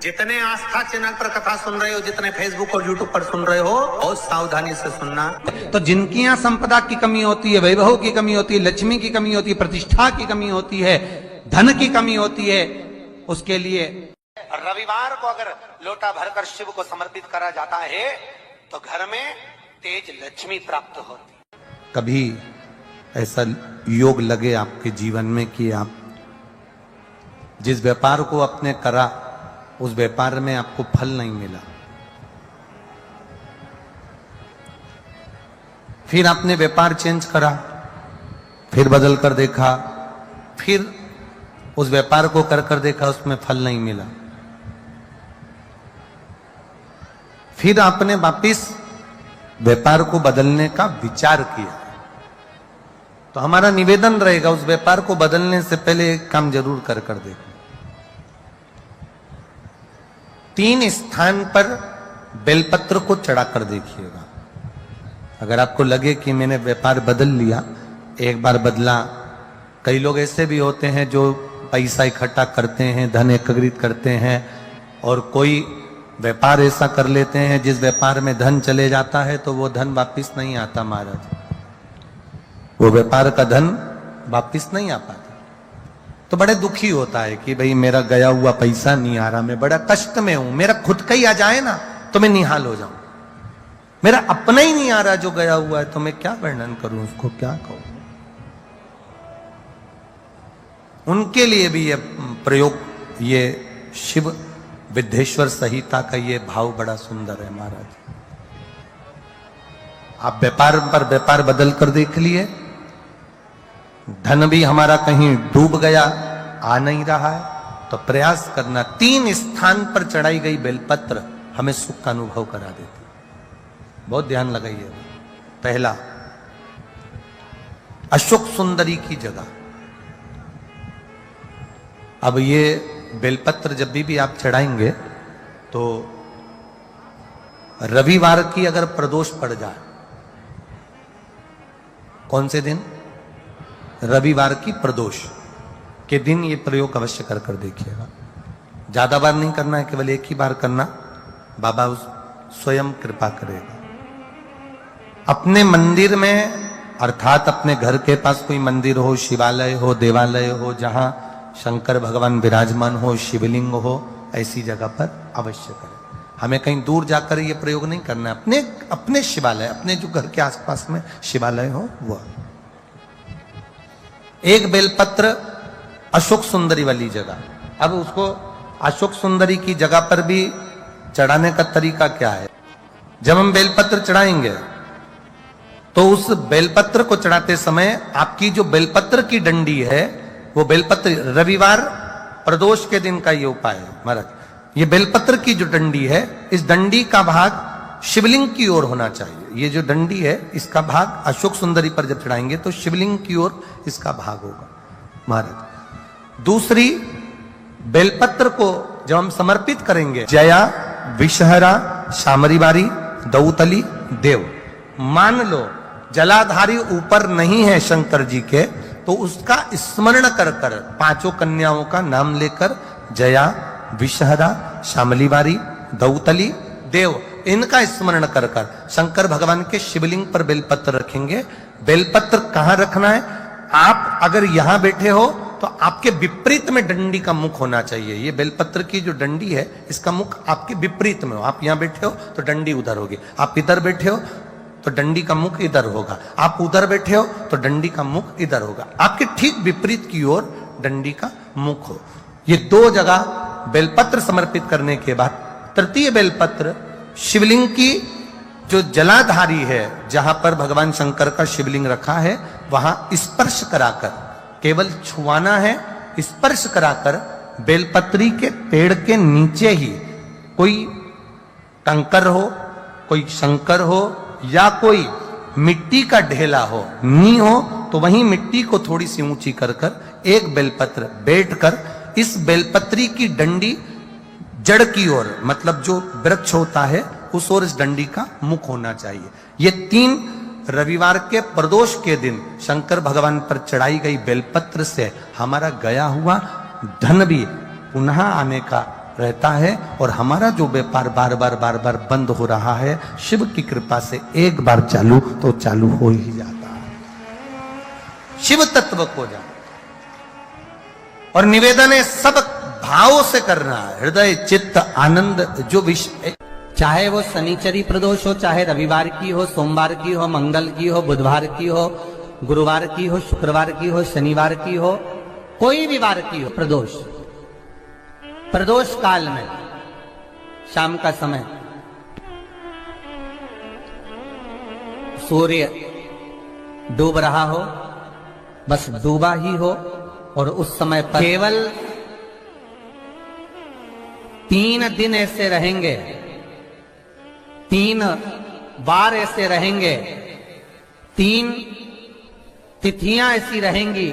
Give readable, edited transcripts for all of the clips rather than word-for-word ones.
जितने आस्था चैनल पर कथा सुन रहे हो, जितने फेसबुक और यूट्यूब पर सुन रहे हो, बहुत सावधानी से सुनना। तो जिनकी यहाँ संपदा की कमी होती है, वैभव की कमी होती है, लक्ष्मी की कमी होती है, प्रतिष्ठा की कमी होती है, धन की कमी होती है, उसके लिए रविवार को अगर लोटा भरकर शिव को समर्पित करा जाता है तो घर में तेज लक्ष्मी प्राप्त होती। कभी ऐसा योग लगे आपके जीवन में कि आप जिस व्यापार को आपने करा उस व्यापार में आपको फल नहीं मिला, फिर आपने व्यापार चेंज करा, फिर बदल कर देखा, फिर उस व्यापार को कर देखा, उसमें फल नहीं मिला, फिर आपने वापिस व्यापार को बदलने का विचार किया, तो हमारा निवेदन रहेगा उस व्यापार को बदलने से पहले एक काम जरूर कर देखो। 3 स्थान पर बेलपत्र को चढ़ाकर देखिएगा। अगर आपको लगे कि मैंने व्यापार बदल लिया, एक बार बदला, कई लोग ऐसे भी होते हैं जो पैसा इकट्ठा करते हैं, धन एकत्रित करते हैं, और कोई व्यापार ऐसा कर लेते हैं जिस व्यापार में धन चले जाता है तो वो धन वापिस नहीं आता महाराज, वो व्यापार का धन वापिस नहीं आ पाता। तो बड़े दुखी होता है कि भाई मेरा गया हुआ पैसा नहीं आ रहा, मैं बड़ा कष्ट में हूं, मेरा खुद का ही आ जाए ना तो मैं निहाल हो जाऊं, मेरा अपना ही नहीं आ रहा जो गया हुआ है, तो मैं क्या वर्णन करूं, उसको क्या कहूं। उनके लिए भी ये प्रयोग, ये शिव विद्येश्वर संहिता का ये भाव बड़ा सुंदर है महाराज। आप व्यापार पर व्यापार बदल कर देख लिए, धन भी हमारा कहीं डूब गया, आ नहीं रहा है, तो प्रयास करना। 3 स्थान पर चढ़ाई गई बेलपत्र हमें सुख का अनुभव करा देती, बहुत ध्यान लगाइए। पहला, अशोक सुंदरी की जगह। अब ये बेलपत्र जब भी आप चढ़ाएंगे तो रविवार की अगर प्रदोष पड़ जाए, कौन से दिन? रविवार की प्रदोष के दिन ये प्रयोग अवश्य कर देखिएगा। ज्यादा बार नहीं करना है, केवल एक ही बार करना, बाबा स्वयं कृपा करेगा। अपने मंदिर में, अर्थात अपने घर के पास कोई मंदिर हो, शिवालय हो, देवालय हो, जहां शंकर भगवान विराजमान हो, शिवलिंग हो, ऐसी जगह पर अवश्य करें। हमें कहीं दूर जाकर ये प्रयोग नहीं करना है, अपने शिवालय, अपने जो घर के आसपास में शिवालय हो वो। एक बेलपत्र अशोक सुंदरी वाली जगह। अब उसको अशोक सुंदरी की जगह पर भी चढ़ाने का तरीका क्या है? जब हम बेलपत्र चढ़ाएंगे तो उस बेलपत्र को चढ़ाते समय आपकी जो बेलपत्र की डंडी है, वो बेलपत्र, रविवार प्रदोष के दिन का ये उपाय है महाराज। ये बेलपत्र की जो डंडी है, इस डंडी का भाग शिवलिंग की ओर होना चाहिए। ये जो डंडी है, इसका भाग अशोक सुंदरी पर जब चढ़ाएंगे तो शिवलिंग की ओर इसका भाग होगा महाराज। दूसरी, बेलपत्र को जब हम समर्पित करेंगे, जया, विषहरा, शामरीबारी, दौतली, देव, मान लो जलाधारी ऊपर नहीं है शंकर जी के, तो उसका स्मरण कर 5 कन्याओं का नाम लेकर, जया, विषहरा, शामलीबारी, दौतली, देव, इनका स्मरण कर शंकर भगवान के शिवलिंग पर बेलपत्र रखेंगे। बेलपत्र कहां रखना है? आप अगर यहां बैठे हो तो आपके विपरीत में डंडी का मुख होना चाहिए। ये बेलपत्र की जो डंडी है, इसका मुख आपके विपरीत में हो। आप यहां बैठे हो तो डंडी उधर होगी, आप इधर बैठे हो तो डंडी का मुख इधर होगा, आप उधर बैठे हो तो डंडी का मुख इधर होगा। आपके ठीक विपरीत की ओर डंडी का मुख हो। ये 2 जगह बेलपत्र समर्पित करने के बाद, तृतीय बेलपत्र शिवलिंग की जो जलाधारी है, जहां पर भगवान शंकर का शिवलिंग रखा है, वहां स्पर्श कराकर, केवल छुआना है, स्पर्श कराकर बेलपत्री के पेड़ के नीचे ही कोई कंकर हो, कोई शंकर हो, या कोई मिट्टी का ढेला हो, नी हो, तो वहीं मिट्टी को थोड़ी सी ऊंची कर एक बेलपत्र बैठकर, इस बेलपत्री की डंडी जड़ की ओर, मतलब जो वृक्ष होता है उस ओर इस डंडी का मुख होना चाहिए। ये 3 रविवार के प्रदोष के दिन शंकर भगवान पर चढ़ाई गई बेलपत्र से हमारा गया हुआ धन भी पुनः आने का रहता है और हमारा जो व्यापार बार बार बंद हो रहा है, शिव की कृपा से एक बार चालू तो चालू हो ही जाता है, शिव तत्व को जाना। और निवेदन है सब भाव से करना है, हृदय चित्त आनंद जो विषय, चाहे वो शनिचरी प्रदोष हो, चाहे रविवार की हो, सोमवार की हो, मंगल की हो, बुधवार की हो, गुरुवार की हो, शुक्रवार की हो, शनिवार की हो, कोई भी वार की हो प्रदोष, प्रदोष काल में शाम का समय सूर्य डूब रहा हो, बस डूबा ही हो, और उस समय पर केवल 3 दिन ऐसे रहेंगे, 3 बार ऐसे रहेंगे, 3 तिथियां ऐसी रहेंगी,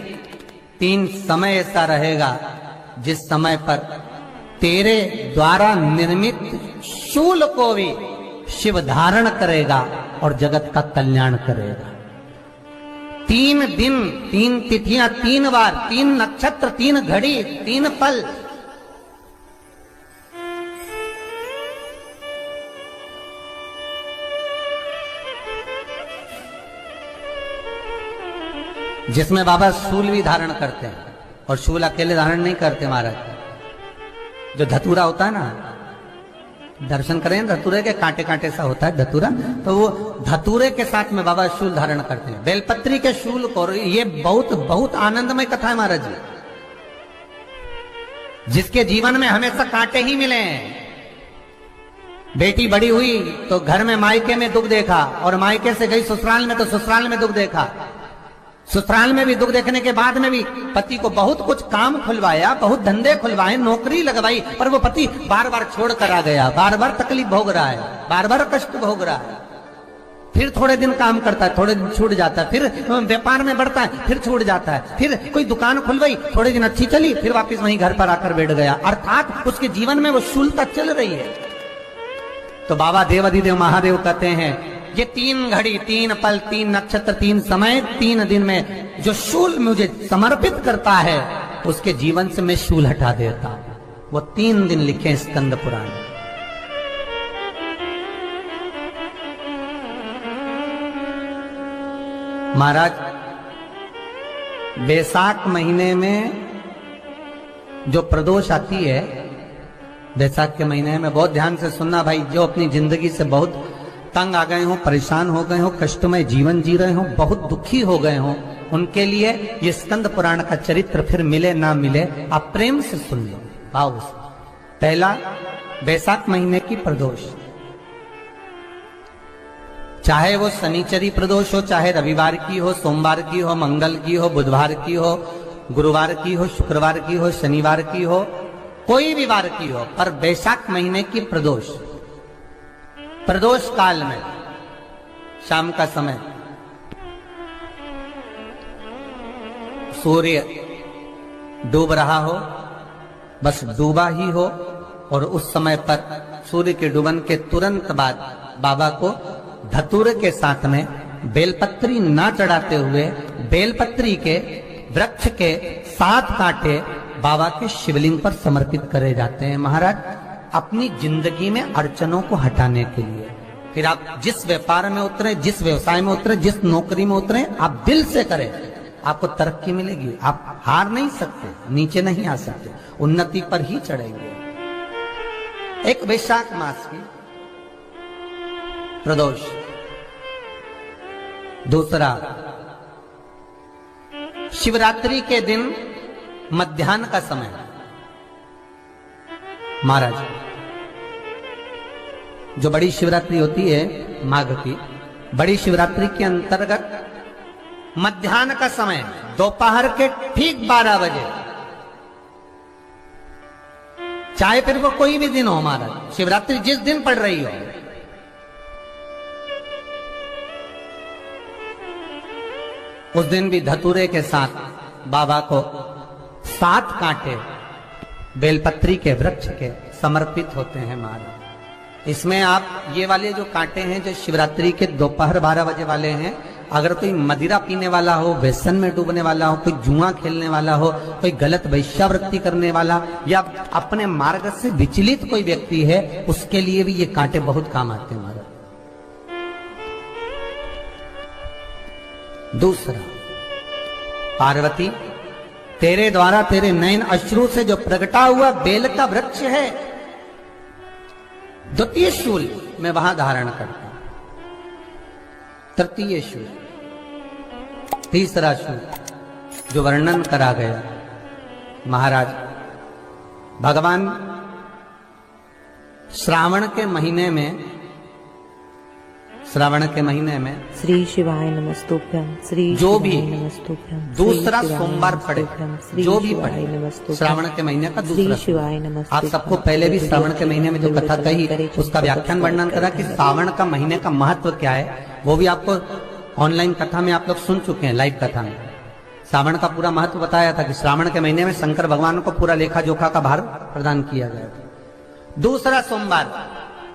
3 समय ऐसा रहेगा जिस समय पर तेरे द्वारा निर्मित शूल को भी शिव धारण करेगा और जगत का कल्याण करेगा। 3 दिन, 3 तिथियां, 3 बार, 3 नक्षत्र, 3 घड़ी, 3 पल, जिसमें बाबा शूल भी धारण करते हैं, और शूल अकेले धारण नहीं करते महाराज, जो धतूरा होता है ना, दर्शन करें धतूरे के, कांटे कांटे सा होता है धतूरा, तो वो धतूरे के साथ में बाबा शूल धारण करते हैं, बेलपत्री के शूल को। ये बहुत बहुत आनंदमय कथा है महाराज जी, जिसके जीवन में हमेशा कांटे ही मिले हैं। बेटी बड़ी हुई तो घर में मायके में दुख देखा, और मायके से गई ससुराल में तो ससुराल में दुख देखा, ससुराल में भी दुख देखने के बाद में भी पति को बहुत कुछ काम खुलवाया, बहुत धंधे खुलवाए, नौकरी लगवाई, पर वो पति बार बार छोड़ कर आ गया, बार बार तकलीफ भोग रहा है, बार बार कष्ट भोग रहा है। फिर थोड़े दिन काम करता है, थोड़े दिन छूट जाता है, फिर व्यापार में बढ़ता है, फिर छूट जाता है, फिर कोई दुकान खुलवाई, थोड़े दिन अच्छी चली, फिर वापस वहीं घर पर आकर बैठ गया, अर्थात उसके जीवन में वो शूलता चल रही है। तो बाबा देवाधिदेव महादेव कहते हैं, ये 3 घड़ी, 3 पल, 3 नक्षत्र, 3 समय, 3 दिन में जो शूल मुझे समर्पित करता है, उसके जीवन से मैं शूल हटा देता हूं। वो 3 दिन लिखे स्कंद पुराण। महाराज बैसाख महीने में जो प्रदोष आती है, बैसाख के महीने में बहुत ध्यान से सुनना भाई, जो अपनी जिंदगी से बहुत तंग आ गए हो, परेशान हो गए हो, कष्टमय जीवन जी रहे हो, बहुत दुखी हो गए हो, उनके लिए ये स्कंद पुराण का चरित्र फिर मिले ना मिले, आप प्रेम से सुन लो भाव से। पहला, बैसाख महीने की प्रदोष, चाहे वो शनिचरी प्रदोष हो, चाहे रविवार की हो, सोमवार की हो, मंगल की हो, बुधवार की हो, गुरुवार की हो, शुक्रवार की हो, शनिवार की हो, कोई भी वार की हो, पर बैसाख महीने की प्रदोष, प्रदोष काल में शाम का समय सूर्य डूब रहा हो, बस डूबा ही हो, और उस समय पर सूर्य के डूबन के तुरंत बाद बाबा को धतूरे के साथ में बेलपत्री ना चढ़ाते हुए बेलपत्री के वृक्ष के 7 कांटे बाबा के शिवलिंग पर समर्पित करे जाते हैं महाराज, अपनी जिंदगी में अड़चनों को हटाने के लिए। फिर आप जिस व्यापार में उतरे, जिस व्यवसाय में उतरे, जिस नौकरी में उतरे, आप दिल से करें, आपको तरक्की मिलेगी। आप हार नहीं सकते, नीचे नहीं आ सकते, उन्नति पर ही चढ़ेंगे। एक वैशाख मास की प्रदोष, दूसरा शिवरात्रि के दिन मध्याह्न का समय महाराज, जो बड़ी शिवरात्रि होती है माघ की, बड़ी शिवरात्रि के अंतर्गत मध्याह्न का समय, दोपहर के ठीक 12 बजे, चाहे फिर वो कोई भी दिन हो महाराज, शिवरात्रि जिस दिन पड़ रही हो, उस दिन भी धतूरे के साथ बाबा को 7 कांटे बेलपत्री के वृक्ष के समर्पित होते हैं महाराज। इसमें आप ये वाले जो कांटे हैं, जो शिवरात्रि के दोपहर 12 बजे वाले हैं, अगर कोई मदिरा पीने वाला हो, व्यसन में डूबने वाला हो, कोई जुआ खेलने वाला हो, कोई गलत वैश्यावृत्ति करने वाला या अपने मार्ग से विचलित कोई व्यक्ति है, उसके लिए भी ये कांटे बहुत काम आते हैं महाराज। दूसरा, पार्वती तेरे द्वारा तेरे नयन अश्रु से जो प्रगटा हुआ बेल का वृक्ष है, द्वितीय शूल मैं वहां धारण करता हूं, तृतीय शूल, तीसरा शूल जो वर्णन करा गया महाराज। भगवान श्रावण के महीने में श्री शिवाय नमस्तुभ्यं, श्री जो भी शिवाय नमस्तुभ्यं, दूसरा श्री शिवाय सोमवार पड़े, नमस्तुभ्यं, जो भी श्री पढ़े शिवाय नमस्तुभ्यं, श्रावण के महीने का श्री दूसरा शिवाय सोमवार। नमस्तुभ्यं। आप सबको पहले भी श्रावण के महीने में जो कथा कही उसका व्याख्यान वर्णन करा कि श्रावण का महीने का महत्व क्या है, वो भी आपको ऑनलाइन कथा में आप लोग सुन चुके हैं। लाइव कथा में श्रावण का पूरा महत्व बताया था कि श्रावण के महीने में शंकर भगवान को पूरा लेखा जोखा का भार प्रदान किया गया था। दूसरा सोमवार,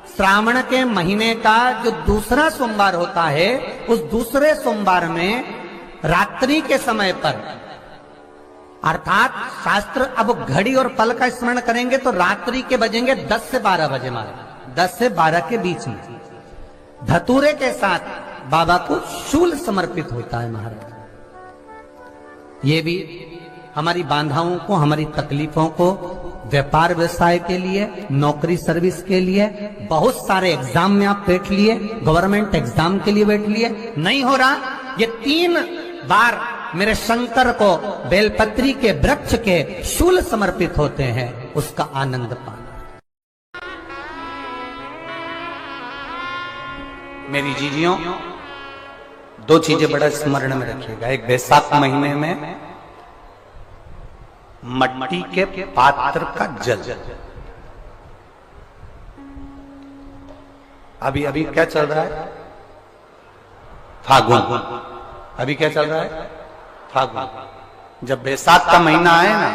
श्रावण के महीने का जो दूसरा सोमवार होता है, उस दूसरे सोमवार में रात्रि के समय पर, अर्थात शास्त्र अब घड़ी और पल का स्मरण करेंगे तो रात्रि के बजेंगे 10 से 12 बजे, मारे 10 से 12 के बीच में धतूरे के साथ बाबा को शूल समर्पित होता है महाराज। ये भी हमारी बाधाओं को, हमारी तकलीफों को, व्यापार व्यवसाय के लिए, नौकरी सर्विस के लिए, बहुत सारे एग्जाम में आप बैठ लिए, गवर्नमेंट एग्जाम के लिए बैठ लिए, नहीं हो रहा, ये 3 बार मेरे शंकर को बेलपत्री के वृक्ष के शूल समर्पित होते हैं, उसका आनंद पाना। मेरी जीजियों, 2 चीजें बड़ा स्मरण में रखिएगा। एक, बैसाख महीने में मट्टी के पात्र का जल, अभी क्या चल रहा है, फागुन, अभी क्या चल रहा है, फागुन। जब बैसाख का महीना आए ना,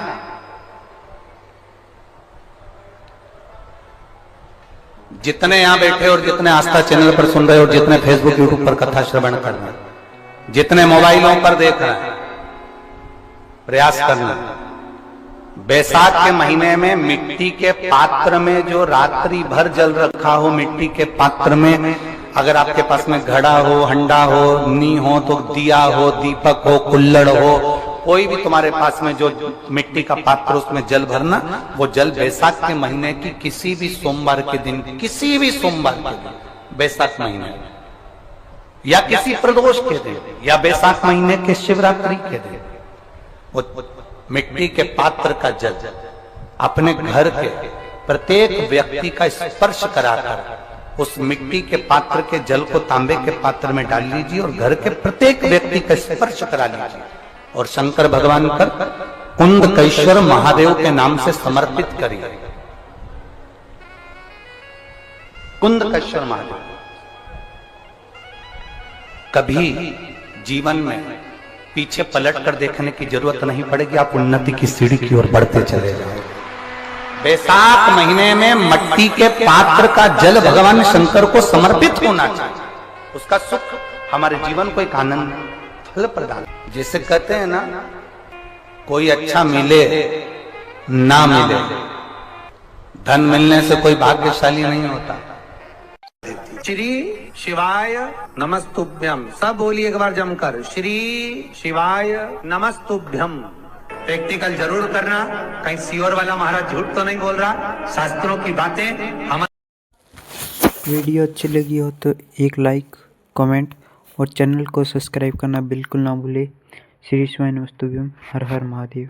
जितने यहां बैठे और जितने आस्था चैनल पर सुन रहे और जितने फेसबुक यूट्यूब पर कथा श्रवण कर रहे, जितने मोबाइलों पर देख रहे हैं, प्रयास करना, बैसाख के महीने में मिट्टी के पात्र में जो रात्रि भर जल रखा हो, मिट्टी के पात्र में, अगर आपके पास में घड़ा हो, हंडा हो, नी हो, तो दिया हो, दीपक हो, कुल्लड़ हो, कोई भी तुम्हारे पास में जो मिट्टी का पात्र, उसमें जल भरना। वो जल बैसाख के महीने की किसी भी सोमवार के दिन, किसी भी सोमवार के दिन, बैसाख महीने या किसी प्रदोष के दिन या बैसाख महीने के शिवरात्रि के दिन, वो मिट्टी के पात्र का जल अपने घर के प्रत्येक व्यक्ति का स्पर्श कराकर उस मिट्टी के पात्र के जल को तांबे के पात्र में डाल लीजिए और घर के प्रत्येक व्यक्ति का स्पर्श करा लीजिए और शंकर भगवान पर कुंदकेश्वर महादेव के नाम से समर्पित करिए। कुंदकेश्वर महादेव, कभी जीवन में पीछे पलट कर देखने की जरूरत नहीं पड़ेगी, आप उन्नति की सीढ़ी की ओर बढ़ते चले जाओगे। बैसाख महीने में मट्टी के पात्र का जल भगवान शंकर को समर्पित होना चाहिए, उसका सुख हमारे जीवन को एक आनंद फल प्रदान। जैसे कहते हैं ना, कोई अच्छा मिले ना मिले, धन मिलने से कोई भाग्यशाली नहीं होता। श्री शिवाय नमस्तुभ्यम, सब बोलिए एक बार जमकर, श्री शिवाय नमस्तुभ्यम। प्रैक्टिकल जरूर करना, कहीं सियोर वाला महाराज झूठ तो नहीं बोल रहा, शास्त्रों की बातें हमारे। वीडियो अच्छी लगी हो तो एक लाइक, कमेंट और चैनल को सब्सक्राइब करना बिल्कुल ना भूले। श्री शिवाय नमस्तुभ्यम। हर हर महादेव।